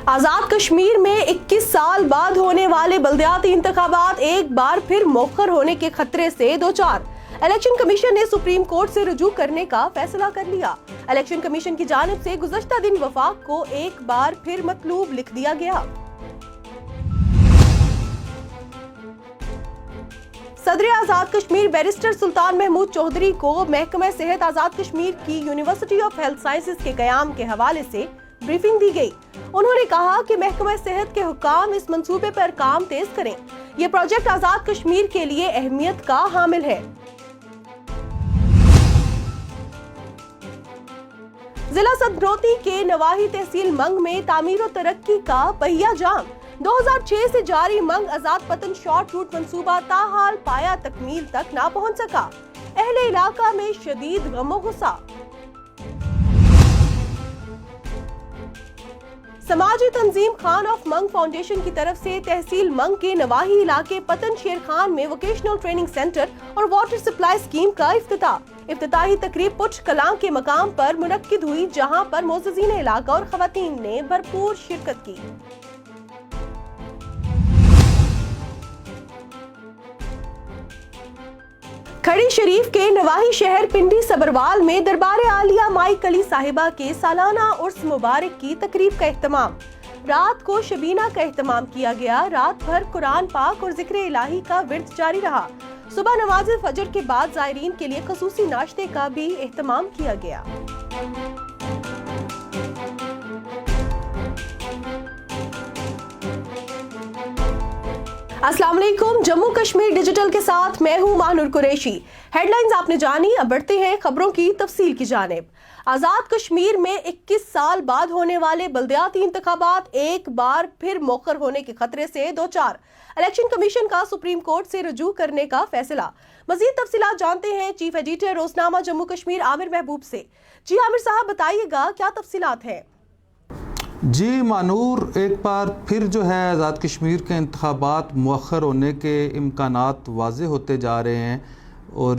आजाद कश्मीर में 21 साल बाद होने वाले बल्दियाती इंतखाबात एक बार फिर मौखर होने के खतरे से दो चार। इलेक्शन कमीशन ने सुप्रीम कोर्ट से रुजू करने का फैसला कर लिया। इलेक्शन कमीशन की जानिब से गुज़श्ता दिन वफाक को एक बार फिर मतलूब लिख दिया गया। सदर आजाद कश्मीर बैरिस्टर सुल्तान महमूद चौधरी को महकमा सेहत आजाद कश्मीर की यूनिवर्सिटी ऑफ हेल्थ साइंसेज के क़याम के हवाले से ब्रीफिंग दी गई। उन्होंने कहा कि महकमा सेहत के हुक्काम इस मंसूबे पर काम तेज करें। ये प्रोजेक्ट आजाद कश्मीर के लिए अहमियत का हामिल है। जिला सदनौती के नवाही तहसील मंग में तामीर और तरक्की का पहिया जाम। 2006 से जारी मंग आजाद पतन शॉर्ट रूट मंसूबा ताहाल पाया तकमील तक ना पहुंच सका। अहले इलाका में शदीद गम गुस्सा। समाजी तंजीम खान ऑफ मंग फाउंडेशन की तरफ से तहसील मंग के नवाही इलाके पतन शेर खान में वोकेशनल ट्रेनिंग सेंटर और वाटर सप्लाई स्कीम का इफ्तिताही तकरीब पुछ कलां के मकाम पर मुनक्किद हुई, जहां पर मोअज़्ज़िज़ीन इलाका और खवातीन ने भरपूर शिरकत की। खड़ी शरीफ के नवाही शहर पिंडी सबरवाल में दरबार आलिया माई कली साहिबा के सालाना उर्स मुबारक की तकरीब का एहतमाम। रात को शबीना का एहतमाम किया गया। रात भर कुरान पाक और जिक्र इलाही का विर्द जारी रहा। सुबह नमाज फजर के बाद ज़ायरीन के लिए खसूसी नाश्ते का भी एहतमाम किया गया। अस्सलाम वालेकुम, जम्मू कश्मीर डिजिटल के साथ मैं हूं माहनूर कुरैशी। हेडलाइंस आपने जानी, अब बढ़ते हैं खबरों की तफसील की जानिब। आजाद कश्मीर में 21 साल बाद होने वाले बल्दियाती इंतखाबात एक बार फिर मौखर होने के खतरे से दो चार। इलेक्शन कमीशन का सुप्रीम कोर्ट से रुजू करने का फैसला। मजीद तफसीलात जानते हैं चीफ एडिटर रोजनामा जम्मू कश्मीर आमिर महबूब से। जी आमिर साहब, बताइएगा क्या तफसीलात हैं? जी मानूर, एक बार फिर जो है आज़ाद कश्मीर के इंतखाबात मुअख्खर होने के इम्कानात वाज़े होते जा रहे हैं। और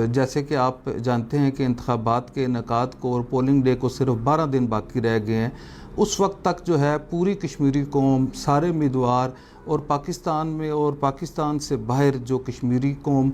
जैसे कि आप जानते हैं कि इंतखाबात के इनेकाद को और पोलिंग डे को सिर्फ 12 दिन बाकी रह गए हैं। उस वक्त तक जो है पूरी कश्मीरी कौम, सारे उम्मीदवार और पाकिस्तान में और पाकिस्तान से बाहर जो कश्मीरी कौम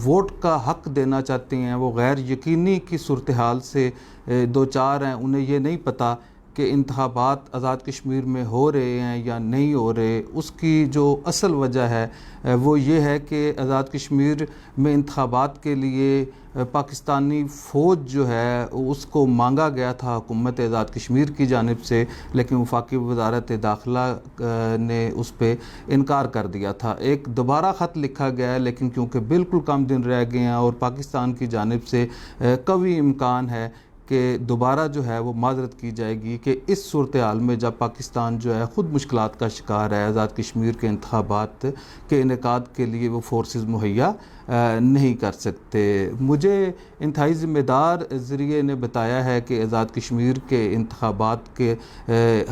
वोट का हक़ देना चाहते हैं, वो गैर यकीनी की सूरत हाल से दो चार हैं। उन्हें ये नहीं पता कि इंतखाबात आज़ाद कश्मीर में हो रहे हैं या नहीं हो रहे। उसकी जो असल वजह है वो ये है कि आज़ाद कश्मीर में इंतखाबात के लिए पाकिस्तानी फ़ौज जो है उसको मांगा गया था हुकूमत आज़ाद कश्मीर की जानिब से, लेकिन वफाकी वज़ारत दाखिला ने उस पर इनकार कर दिया था। एक दोबारा ख़त लिखा गया है, लेकिन क्योंकि बिल्कुल कम दिन रह गए हैं और पाकिस्तान की जानिब से कभी इम्कान है कि दोबारा जो है वो माजरत की जाएगी कि इस सूरत हाल में जब पाकिस्तान जो है ख़ुद मुश्किलात का शिकार है, आज़ाद कश्मीर के इंतखाबात के इनेकाद के लिए वो फोर्सेस मुहैया नहीं कर सकते। मुझे इंतहाई ज़िम्मेदार ज़रिए ने बताया है कि आज़ाद कश्मीर के इंतखाबात के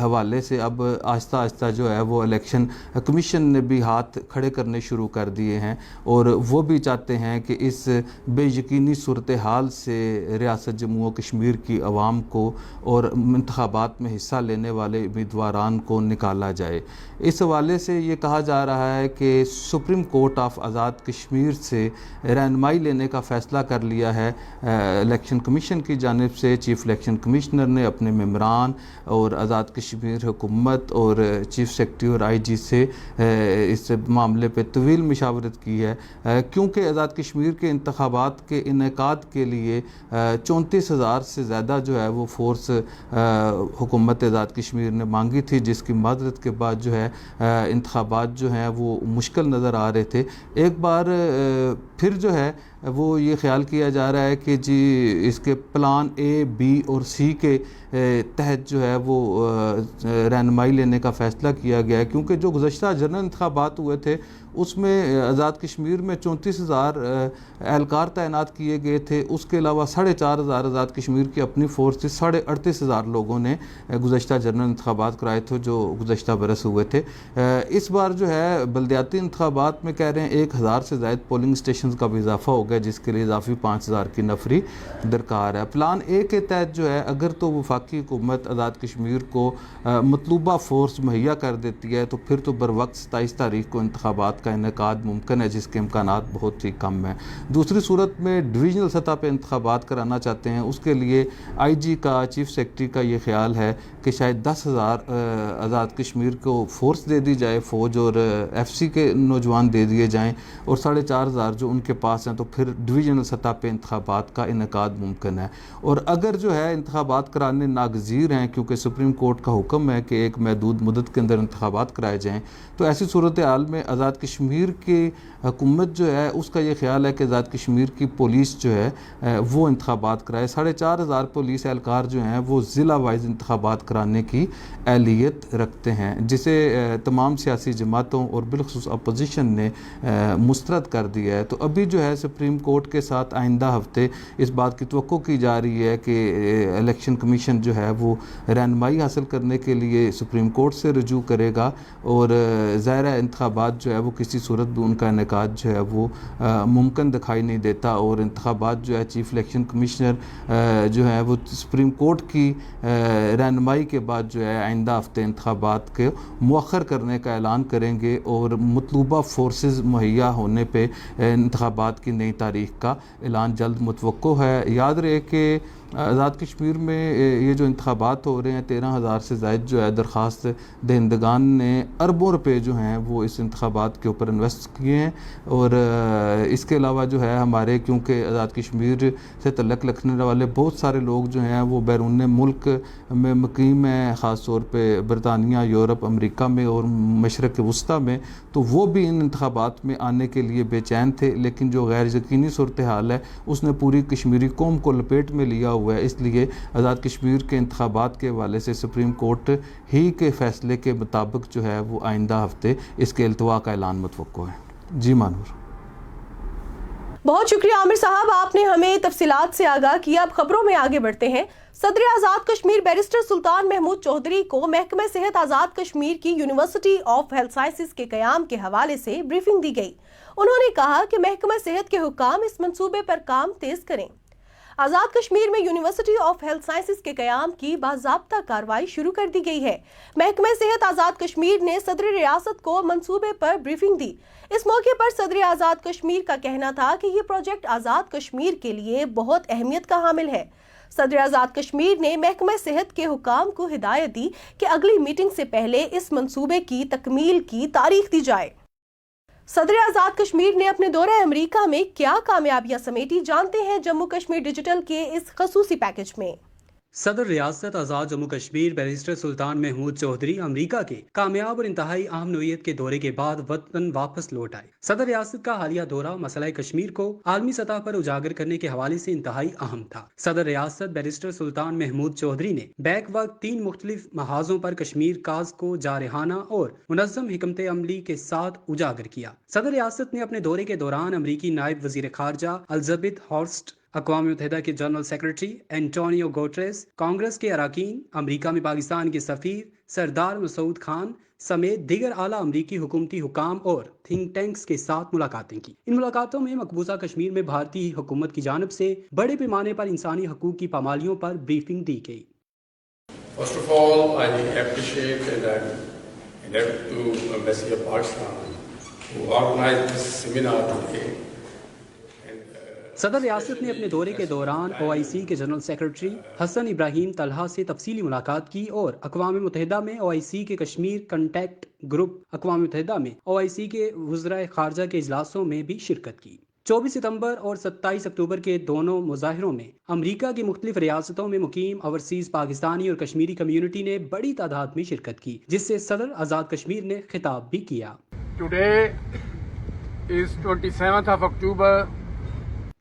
हवाले से अब आहिस्ता आहिस्ता जो है वो इलेक्शन कमीशन ने भी हाथ खड़े करने शुरू कर दिए हैं और वो भी चाहते हैं कि इस बेयकीनी सूरत हाल से रियासत जम्मू कश्मीर की आवाम को और इंतखाबात में हिस्सा लेने वाले उम्मीदवारान को निकाला जाए। इस हवाले से ये कहा जा रहा है कि supreme court of Azad Kashmir से रहनुमाई लेने का फ़ैसला कर लिया है। इलेक्शन कमीशन की जानिब से चीफ इलेक्शन कमिश्नर ने अपने मेम्बरान और आज़ाद कश्मीर हुकूमत और चीफ सेक्रेटरी और IG से इस मामले पे तवील मशावरत की है, क्योंकि आज़ाद कश्मीर के इंतखाबात के इनेकाद के लिए 34,000 से ज़्यादा जो है वो फोर्स हुकूमत आज़ाद कश्मीर ने मांगी थी, जिसकी माजरत के बाद जो है इंतखाबात जो हैं वो मुश्किल नज़र आ रहे थे। एक बार फिर जो है वो ये ख्याल किया जा रहा है कि जी इसके प्लान A, B और C के तहत जो है वो रहनुमाई लेने का फ़ैसला किया गया है, क्योंकि जो गुज़श्ता जनरल इंतखाबात हुए थे اس میں آزاد کشمیر میں 34,000 اہلکار تعینات کیے گئے تھے. اس کے علاوہ 4,500 آزاد کشمیر کی اپنی فورس تھی. 38,500 لوگوں نے گزشتہ جنرل انتخابات کرائے تھے جو گزشتہ برس ہوئے تھے. اس بار جو ہے بلدیاتی انتخابات میں کہہ رہے ہیں 1,000 سے زائد پولنگ اسٹیشنز کا بھی اضافہ ہو گیا جس کے لیے اضافی 5,000 کی نفری درکار ہے. پلان اے کے تحت جو ہے اگر تو وفاقی حکومت آزاد کشمیر کو مطلوبہ فورس مہیا کر دیتی ہے تو پھر تو بروقت 27 تاریخ کو انتخابات کا انعقاد ممکن ہے جس کے امکانات بہت ہی کم ہیں. دوسری صورت میں ڈویژنل سطح پہ انتخابات کرانا چاہتے ہیں. اس کے لیے آئی جی کا چیف سیکرٹری کا یہ خیال ہے کہ شاید 10,000 آزاد کشمیر کو فورس دے دی جائے فوج اور ایف سی کے نوجوان دے دیے جائیں اور 4,500 جو ان کے پاس ہیں تو پھر ڈویژنل سطح پہ انتخابات کا انعقاد ممکن ہے. اور اگر جو ہے انتخابات کرانے ناگزیر ہیں کیونکہ سپریم کورٹ کا حکم ہے کہ ایک محدود مدت کے اندر انتخابات کرائے جائیں تو ایسی صورتحال میں آزاد کشمیر کی حکومت جو ہے اس کا یہ خیال ہے کہ آزاد کشمیر کی پولیس جو ہے وہ انتخابات کرائے. 4,500 پولیس اہلکار جو ہیں وہ ضلع وائز انتخابات کرانے کی اہلیت رکھتے ہیں جسے تمام سیاسی جماعتوں اور بالخصوص اپوزیشن نے مسترد کر دیا ہے. تو ابھی جو ہے سپریم کورٹ کے ساتھ آئندہ ہفتے اس بات کی توقع کی جا رہی ہے کہ الیکشن کمیشن جو ہے وہ رہنمائی حاصل کرنے کے لیے سپریم کورٹ سے رجوع کرے گا اور ظاہر انتخابات جو ہے وہ کسی صورت بھی ان کا انعقاد جو ہے وہ ممکن دکھائی نہیں دیتا. اور انتخابات جو ہے چیف الیکشن کمشنر جو ہے وہ سپریم کورٹ کی رہنمائی کے بعد جو ہے آئندہ ہفتے انتخابات کے مؤخر کرنے کا اعلان کریں گے اور مطلوبہ فورسز مہیا ہونے پہ انتخابات کی نئی تاریخ کا اعلان جلد متوقع ہے. یاد رہے کہ آزاد کشمیر میں یہ جو انتخابات ہو رہے ہیں 13,000 سے زائد جو ہے درخواست دہندگان نے اربوں روپے جو ہیں وہ اس انتخابات کے اوپر انویسٹ کیے ہیں. اور اس کے علاوہ جو ہے ہمارے کیونکہ آزاد کشمیر سے تعلق رکھنے والے بہت سارے لوگ جو ہیں وہ بیرون ملک میں مقیم ہیں خاص طور پہ برطانیہ یورپ امریکہ میں اور مشرق وسطیٰ میں تو وہ بھی ان انتخابات میں آنے کے لیے بے چین تھے. لیکن جو غیر یقینی صورتحال ہے اس نے پوری کشمیری قوم کو لپیٹ میں لیا ہوا ہے. اس لیے آزاد کشمیر کے انتخابات کے حوالے سے سپریم کورٹ ہی کے فیصلے کے مطابق جو ہے وہ آئندہ ہفتے اس کے التوا کا اعلان متوقع ہے. جی مانور. بہت شکریہ عامر صاحب، آپ نے ہمیں تفصیلات سے آگاہ کیا. اب خبروں میں آگے بڑھتے ہیں. صدر آزاد کشمیر بیرسٹر سلطان محمود چودھری کو محکمہ صحت آزاد کشمیر کی یونیورسٹی آف ہیلتھ سائنسز کے قیام کے حوالے سے بریفنگ دی گئی. انہوں نے کہا کہ محکمہ صحت کے حکام اس منصوبے پر کام تیز کریں. آزاد کشمیر میں یونیورسٹی آف ہیلتھ سائنسز کے قیام کی باضابطہ کارروائی شروع کر دی گئی ہے. محکمہ صحت آزاد کشمیر نے صدر ریاست کو منصوبے پر بریفنگ دی. اس موقع پر صدر آزاد کشمیر کا کہنا تھا کہ یہ پروجیکٹ آزاد کشمیر کے لیے بہت اہمیت کا حامل ہے. صدر آزاد کشمیر نے محکمہ صحت کے حکام کو ہدایت دی کہ اگلی میٹنگ سے پہلے اس منصوبے کی تکمیل کی تاریخ دی جائے. صدر آزاد کشمیر نے اپنے دورہ امریکہ میں کیا کامیابیاں سمیٹی، جانتے ہیں جموں کشمیر ڈیجیٹل کے اس خصوصی پیکج میں. صدر ریاست آزاد جموں کشمیر بیرسٹر سلطان محمود چودھری امریکہ کے کامیاب اور انتہائی اہم نوعیت کے دورے کے بعد وطن واپس لوٹ آئے. صدر ریاست کا حالیہ دورہ مسئلہ کشمیر کو عالمی سطح پر اجاگر کرنے کے حوالے سے انتہائی اہم تھا. صدر ریاست بیرسٹر سلطان محمود چودھری نے بیک وقت 3 مختلف محاذوں پر کشمیر کاز کو جارحانہ اور منظم حکمت عملی کے ساتھ اجاگر کیا. صدر ریاست نے اپنے دورے کے دوران امریکی نائب وزیر خارجہ الزبتھ ہارسٹ، اقوام متحدہ کے general secretary Antonio Guterres, Congress کے اراکین، امریکہ میں پاکستان کے سفیر سردار مسعود خان سمیت دیگر اعلیٰ امریکی حکومتی حکام اور تھنک ٹینکس کے ساتھ ملاقاتیں کی. ان ملاقاتوں میں مقبوضہ کشمیر میں بھارتی حکومت کی جانب سے بڑے پیمانے پر انسانی حقوق کی پامالیوں پر بریفنگ دی گئی. First of all, I appreciate and I'm indebted to Embassy of Pakistan who organized this seminar today. صدر ریاست نے اپنے دورے کے دوران OIC کے جنرل سیکرٹری حسن ابراہیم طلحہ سے تفصیلی ملاقات کی اور اقوام متحدہ میں OIC کے کشمیر کنٹیکٹ گروپ، اقوام متحدہ میں OIC کے وزرائے خارجہ کے اجلاسوں میں بھی شرکت کی. 24 ستمبر اور 27 اکتوبر کے دونوں مظاہروں میں امریکہ کی مختلف ریاستوں میں مقیم اوورسیز پاکستانی اور کشمیری کمیونٹی نے بڑی تعداد میں شرکت کی، جس سے صدر آزاد کشمیر نے خطاب بھی کیا. Today is 27th of October.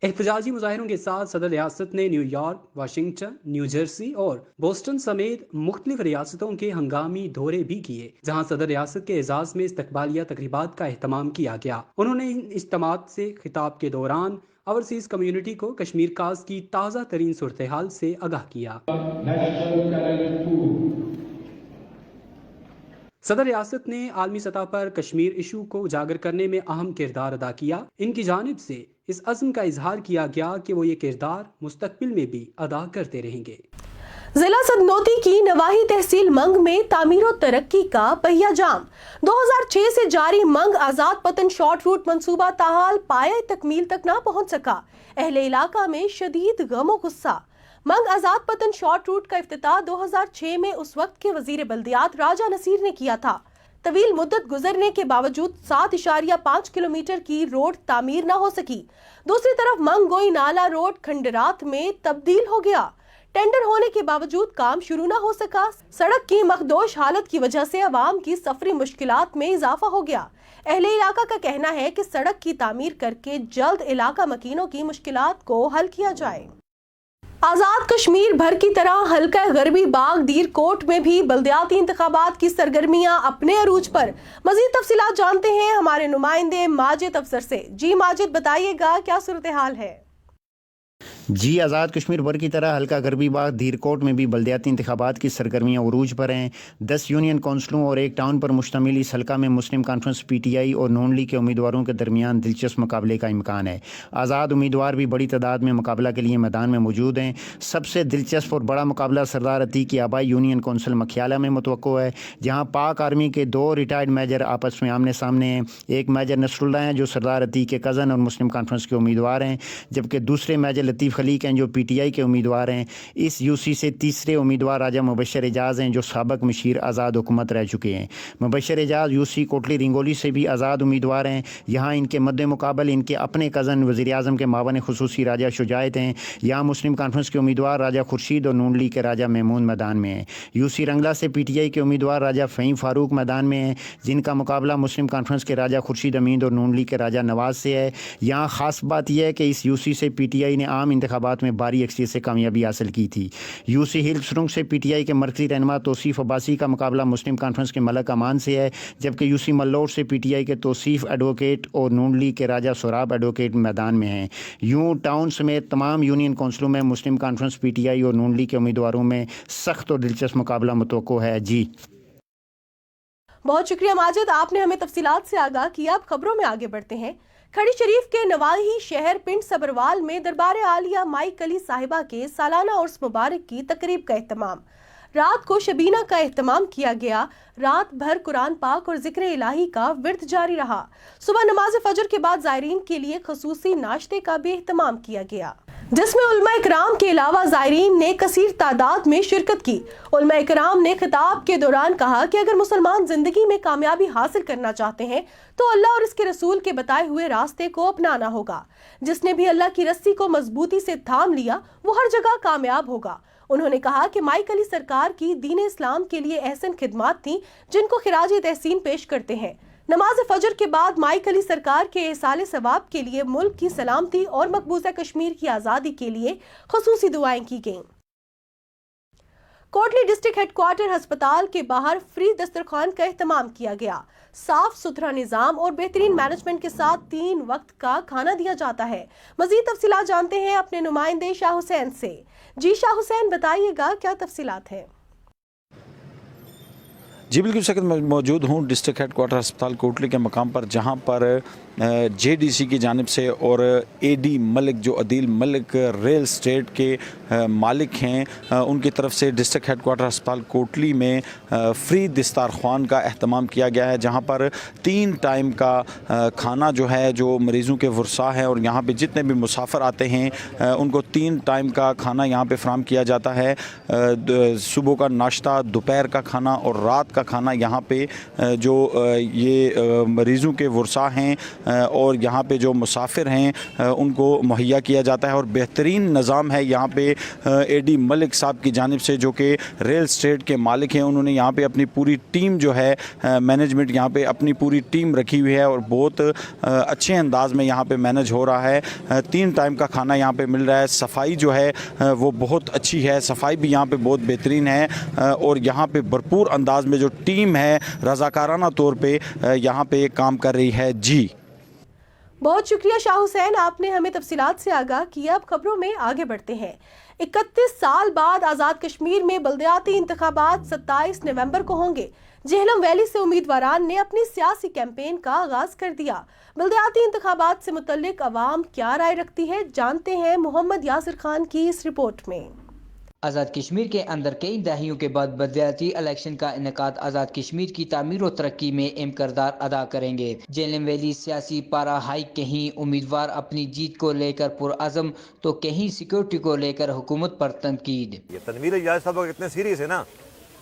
एहतजाजी मुजाहिरों के साथ सदर रियासत ने न्यूयॉर्क, वाशिंगटन, न्यू जर्सी और बोस्टन समेत मुख्तलिफ रियासतों के हंगामी दौरे भी किए, जहां सदर रियासत के एजाज में इस्तकबालिया तकरीबात का एहतमाम किया गया। उन्होंने इन इज्तिमात से खिताब के दौरान ओवरसीज कम्युनिटी को कश्मीर काज की ताज़ा तरीन सूरत हाल से आगाह किया। सदर रियासत ने आलमी सतह पर कश्मीर इशू को उजागर करने में अहम किरदार अदा किया। इनकी जानिब से इस अज़्म का इजहार किया गया कि वो ये किरदार मुस्तकबिल में भी अदा करते रहेंगे। जिला सदनौती की नवाही तहसील मंग में तामीर और तरक्की का पहिया जाम। 2006 से जारी मंग आजाद पतन शॉर्ट रूट मंसूबा ताहाल पाया तकमील तक ना पहुंच सका। अहले इलाका में शदीद गमो गुस्सा। मंग आजाद पतन शॉर्ट रूट का इफ्तिताह 2006 में उस वक्त के वजीर बल्दियात राजा नसीर ने किया था। तवील मुद्दत गुजरने के बावजूद 7.5 किलोमीटर की रोड तामीर न हो सकी। दूसरी तरफ मंग गोई नाला रोड खंडरात में तब्दील हो गया। टेंडर होने के बावजूद काम शुरू न हो सका। सड़क की मखदोश हालत की वजह से अवाम की सफरी मुश्किलात में इजाफा हो गया। अहले इलाका का कहना है कि सड़क की तामीर करके जल्द इलाका मकीनों की मुश्किलात को हल किया जाए। आजाद कश्मीर भर की तरह हल्का गरबी बाग दीर कोट में भी बल्दियाती इंतखाबात की सरगर्मियां अपने अरूज पर। मजीद तफसीलात जानते हैं हमारे नुमाइंदे माजिद अफसर से। जी माजिद, बताइएगा क्या सूरत हाल है? जी, आज़ाद कश्मीर भर की तरह हल्का गरबी बाग धीरकोट में भी बल्दियाती इंतखाबात की सरगर्मियाँ उरूज पर हैं। 10 यूनियन कौंसलों और एक टाउन पर मुश्तमिल इस हल्का में मुस्लिम कॉन्फ्रेंस PTI और नून लीग के उम्मीदवारों के दरमियान दिलचस्प मुकाबले का इम्कान है। आज़ाद उम्मीदवार भी बड़ी तादाद में मुकाबला के लिए मैदान में मौजूद हैं। सबसे दिलचस्प और बड़ा मुकाबला सरदार अतीक की आबाई यूनियन कौंसिल मखियाला में मुतवक्को है, जहाँ पाक आर्मी के 2 रिटायर्ड मेजर आपस में आमने सामने हैं। एक मेजर नसरुल्लाह हैं जो सरदार अतीक के कज़न और मुस्लिम कॉन्फ्रेंस के उम्मीदवार हैं, जबकि दूसरे मेजर लतीफ़ खलीक हैं जो PTI के उम्मीदवार हैं। इस UC से तीसरे उम्मीदवार राजा मुबशर एजाज हैं जो साबिक मशीर आज़ाद हुकूमत रह चुके हैं। मुबशर एजाज UC कोटली रिंगोली से भी आज़ाद उम्मीदवार हैं। यहाँ इनके मद्दे मुकाबल इनके अपने कज़न वज़ीर आज़म के मावन खुसूसी राजा शुजायत हैं। यहाँ मुस्लिम कॉन्फ्रेंस के उम्मीदवार राजा खुर्शीद और नून लीग के राजा महमूद मैदान में हैं। UC रंगला से PTI के उम्मीदवार राजा फ़हीम फ़ारूक मैदान में हैं, जिनका मुकाबला मुस्लिम कॉन्फ्रेंस के राजा खुर्शीद अमीद और नून लीग के राजा नवाज से है। यहाँ ख़ास बात यह है कि इस UC से PTI ने आम इंतखाबात में भारी अक्सरियत से कामयाबी हासिल की थी। UC हिल सुरंग से PTI के मरकज़ी रहनुमा तौसीफ़ अब्बासी का मुकाबला मुस्लिम कॉन्फ्रेंस के मलक अमान से है, जबकि UC मल्लोर से PTI के तौसीफ़ एडवोकेट और नून लीग के राजा सोराब एडवोकेट मैदान में हैं। यूँ टाउन समेत तमाम यूनियन कौंसलों में मुस्लिम कॉन्फ्रेंस PTI और नून लीग के उम्मीदवारों में सख्त और दिलचस्प मुकाबला मुतवक्को है। जी, बहुत शुक्रिया माजिद, आपने हमें तफसीलात से आगाह किया। अब खबरों में आगे बढ़ते हैं। खड़ी शरीफ के नवाही शहर पिंड सबरवाल में दरबार आलिया माई कली साहिबा के सालाना उर्स मुबारक की तकरीब का एहतमाम। रात को शबीना का एहतमाम किया गया। रात भर कुरान पाक और जिक्र इलाही का विर्द जारी रहा। सुबह नमाज फजर के बाद ज़ायरीन के लिए खसूसी नाश्ते का भी एहतमाम किया गया, जिसमें उलमा इकराम के अलावा ज़ायरीन ने कसीर तादाद में शिरकत की। उलमा इकराम ने खिताब के दौरान कहा कि अगर मुसलमान जिंदगी में कामयाबी हासिल करना चाहते हैं तो अल्लाह और इसके रसूल के बताए हुए रास्ते को अपनाना होगा। जिसने भी अल्लाह की रस्सी को मजबूती से थाम लिया वो हर जगह कामयाब होगा। उन्होंने कहा कि माई कली सरकार की दीन इस्लाम के लिए एहसन खिदमात थी जिनको खिराज तहसीन पेश करते हैं। नमाज फजर के बाद माई कली सरकार के एहसाले सवाब के लिए मुल्क की सलामती और मकबूजा कश्मीर की आज़ादी के लिए खसूसी दुआएं की गईं। कोटली डिस्ट्रिक्ट हेडक्वार्टर अस्पताल के बाहर फ्री दस्तरखान का एहतमाम किया गया। साफ सुथरा निजाम और बेहतरीन मैनेजमेंट के साथ 3 वक्त का खाना दिया जाता है। मजीद तफसीलात जानते हैं अपने नुमाइंदे शाह हुसैन से। जी शाह हुसैन, बताइएगा क्या तफसीलात हैं? जी बिल्कुल, इस वक्त मैं मौजूद हूँ डिस्ट्रिक्ट हेडक्वार्टर अस्पताल कोटली के मकाम पर, जहाँ पर JDC की जानिब से और AD मलिक जो अदील मलिक रियल स्टेट के मालिक हैं, उनकी तरफ से डिस्ट्रिक्ट हेडक्वार्टर अस्पताल कोटली में फ्री दस्तरखान का अहतमाम किया गया है, जहाँ पर 3 टाइम का खाना जो है जो मरीज़ों के वर्सा हैं और यहाँ पे जितने भी मुसाफिर आते हैं उनको 3 टाइम का खाना यहाँ पे फराहम किया जाता है। सुबह का नाश्ता, दोपहर का खाना और रात का کا کھانا یہاں پہ جو یہ مریضوں کے ورثاء ہیں اور یہاں پہ جو مسافر ہیں ان کو مہیا کیا جاتا ہے، اور بہترین نظام ہے یہاں پہ اے ڈی ملک صاحب کی جانب سے جو کہ ریل اسٹیٹ کے مالک ہیں. انہوں نے یہاں پہ اپنی پوری ٹیم جو ہے مینجمنٹ یہاں پہ اپنی پوری ٹیم رکھی ہوئی ہے اور بہت اچھے انداز میں یہاں پہ مینج ہو رہا ہے. 3 ٹائم کا کھانا یہاں پہ مل رہا ہے. صفائی جو ہے وہ بہت اچھی ہے، صفائی بھی یہاں پہ بہت بہترین ہے، اور یہاں پہ بھرپور انداز میں جو ٹیم ہے رضاکارانہ طور پہ یہاں پہ کام کر رہی ہے. جی بہت شکریہ شاہ حسین، آپ نے ہمیں تفصیلات سے آگاہ کیا. اب خبروں میں آگے بڑھتے ہیں. 31 سال بعد آزاد کشمیر میں بلدیاتی انتخابات 27 نومبر کو ہوں گے. جہلم ویلی سے امیدواران نے اپنی سیاسی کیمپین کا آغاز کر دیا. بلدیاتی انتخابات سے متعلق عوام کیا رائے رکھتی ہے، جانتے ہیں محمد یاسر خان کی اس رپورٹ میں. آزاد کشمیر کے اندر کئی دہائیوں کے بعد بلدیاتی الیکشن کا انعقاد آزاد کشمیر کی تعمیر و ترقی میں اہم کردار ادا کریں گے. جہلم ویلی سیاسی پارا ہائی، کہیں امیدوار اپنی جیت کو لے کر پرعزم تو کہیں سیکورٹی کو لے کر حکومت پر تنقید. یہ تنویر اجاز صاحب اتنے سیریس ہے نا،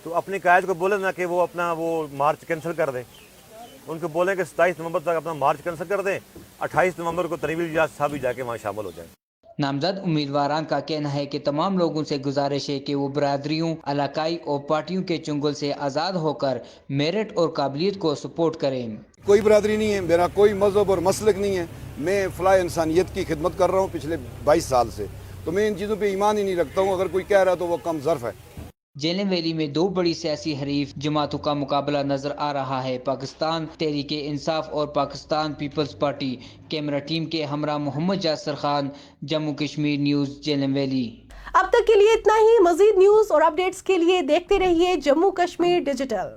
تو اپنی قائد کو بولے نا کہ وہ اپنا وہ مارچ کینسل کر دیں. ان کو بولیں کہ 27 نومبر تک اپنا مارچ کینسل کر دیں، 28 نومبر کو تنویر اجاز صاحب بھی جا کے وہاں شامل ہو جائیں. نامزد امیدواران کا کہنا ہے کہ تمام لوگوں سے گزارش ہے کہ وہ برادریوں، علاقائی اور پارٹیوں کے چنگل سے آزاد ہو کر میرٹ اور قابلیت کو سپورٹ کریں. کوئی برادری نہیں ہے، میرا کوئی مذہب اور مسلک نہیں ہے. میں فلاح انسانیت کی خدمت کر رہا ہوں پچھلے 22 سال سے، تو میں ان چیزوں پہ ایمان ہی نہیں رکھتا ہوں. اگر کوئی کہہ رہا تو وہ کم ظرف ہے. جہلم ویلی میں 2 بڑی سیاسی حریف جماعتوں کا مقابلہ نظر آ رہا ہے. پاکستان تحریک انصاف اور Pakistan people's party. Camera team کے ہمراہ محمد یاسر خان، جموں کشمیر نیوز، جہلم ویلی. اب تک کے لیے اتنا ہی. مزید نیوز اور اپڈیٹس کے لیے دیکھتے رہیے جموں کشمیر ڈیجیٹل.